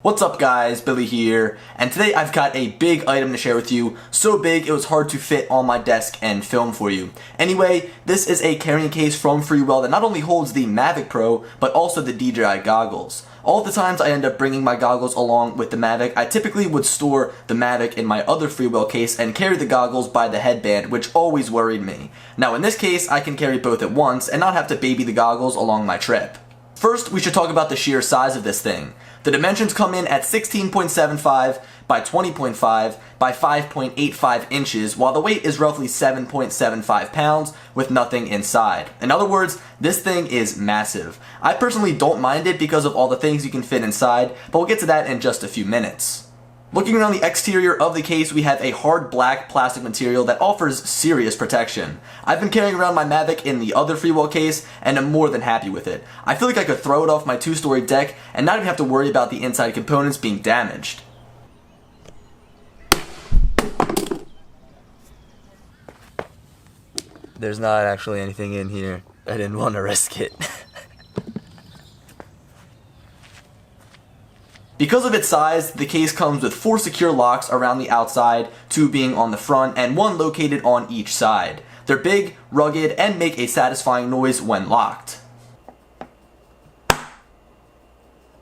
What's up guys, Billy here, and today I've got a big item to share with you, so big it was hard to fit on my desk and film for you. Anyway, this is a carrying case from Freewell that not only holds the Mavic Pro, but also the DJI goggles. All of the times I end up bringing my goggles along with the Mavic, I typically would store the Mavic in my other Freewell case and carry the goggles by the headband, which always worried me. Now in this case, I can carry both at once and not have to baby the goggles along my trip. First, we should talk about the sheer size of this thing. The dimensions come in at 16.75 by 20.5 by 5.85 inches, while the weight is roughly 7.75 pounds with nothing inside. In other words, this thing is massive. I personally don't mind it because of all the things you can fit inside, but we'll get to that in just a few minutes. Looking around the exterior of the case, we have a hard black plastic material that offers serious protection. I've been carrying around my Mavic in the other Freewell case, and I'm more than happy with it. I feel like I could throw it off my two-story deck and not even have to worry about the inside components being damaged. There's not actually anything in here. I didn't want to risk it. Because of its size, the case comes with 4 secure locks around the outside, 2 being on the front and 1 located on each side. They're big, rugged, and make a satisfying noise when locked.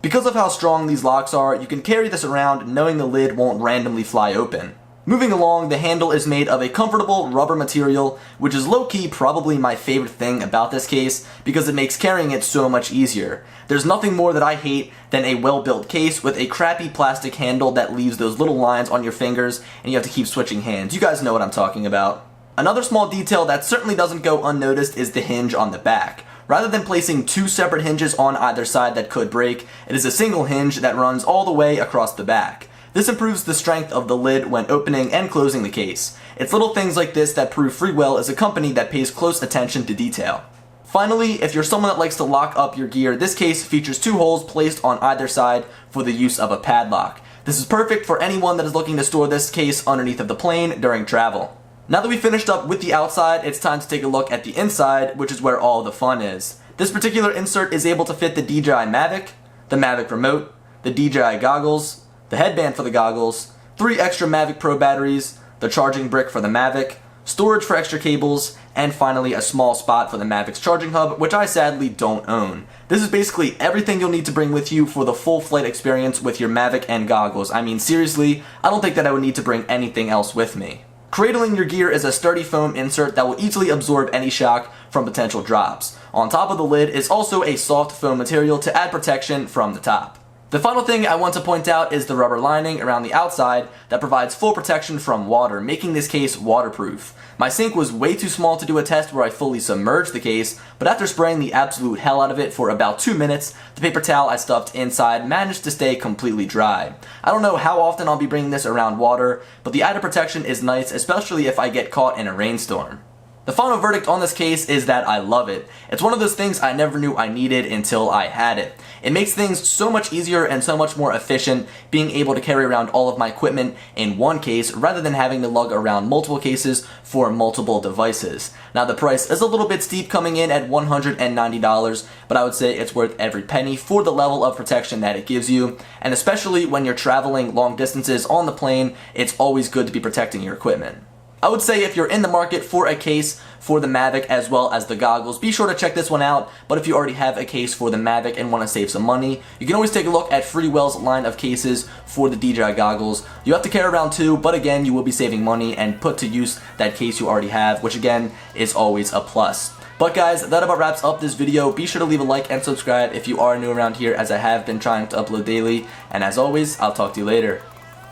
Because of how strong these locks are, you can carry this around knowing the lid won't randomly fly open. Moving along, the handle is made of a comfortable rubber material, which is low-key probably my favorite thing about this case because it makes carrying it so much easier. There's nothing more that I hate than a well-built case with a crappy plastic handle that leaves those little lines on your fingers and you have to keep switching hands. You guys know what I'm talking about. Another small detail that certainly doesn't go unnoticed is the hinge on the back. Rather than placing 2 separate hinges on either side that could break, it is a single hinge that runs all the way across the back. This improves the strength of the lid when opening and closing the case. It's little things like this that prove Freewell is a company that pays close attention to detail. Finally, if you're someone that likes to lock up your gear, this case features 2 holes placed on either side for the use of a padlock. This is perfect for anyone that is looking to store this case underneath of the plane during travel. Now that we've finished up with the outside, it's time to take a look at the inside, which is where all the fun is. This particular insert is able to fit the DJI Mavic, the Mavic remote, the DJI goggles, the headband for the goggles, 3 extra Mavic Pro batteries, the charging brick for the Mavic, storage for extra cables, and finally a small spot for the Mavic's charging hub, which I sadly don't own. This is basically everything you'll need to bring with you for the full flight experience with your Mavic and goggles. I mean, seriously, I don't think that I would need to bring anything else with me. Cradling your gear is a sturdy foam insert that will easily absorb any shock from potential drops. On top of the lid is also a soft foam material to add protection from the top. The final thing I want to point out is the rubber lining around the outside that provides full protection from water, making this case waterproof. My sink was way too small to do a test where I fully submerged the case, but after spraying the absolute hell out of it for about 2 minutes, the paper towel I stuffed inside managed to stay completely dry. I don't know how often I'll be bringing this around water, but the added protection is nice, especially if I get caught in a rainstorm. The final verdict on this case is that I love it. It's one of those things I never knew I needed until I had it. It makes things so much easier and so much more efficient being able to carry around all of my equipment in one case rather than having to lug around multiple cases for multiple devices. Now the price is a little bit steep coming in at $190, but I would say it's worth every penny for the level of protection that it gives you, and especially when you're traveling long distances on the plane, it's always good to be protecting your equipment. I would say if you're in the market for a case for the Mavic as well as the goggles, be sure to check this one out, but if you already have a case for the Mavic and want to save some money, you can always take a look at Freewell's line of cases for the DJI goggles. You have to carry around 2, but again, you will be saving money and put to use that case you already have, which again, is always a plus. But guys, that about wraps up this video. Be sure to leave a like and subscribe if you are new around here, as I have been trying to upload daily, and as always, I'll talk to you later.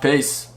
Peace!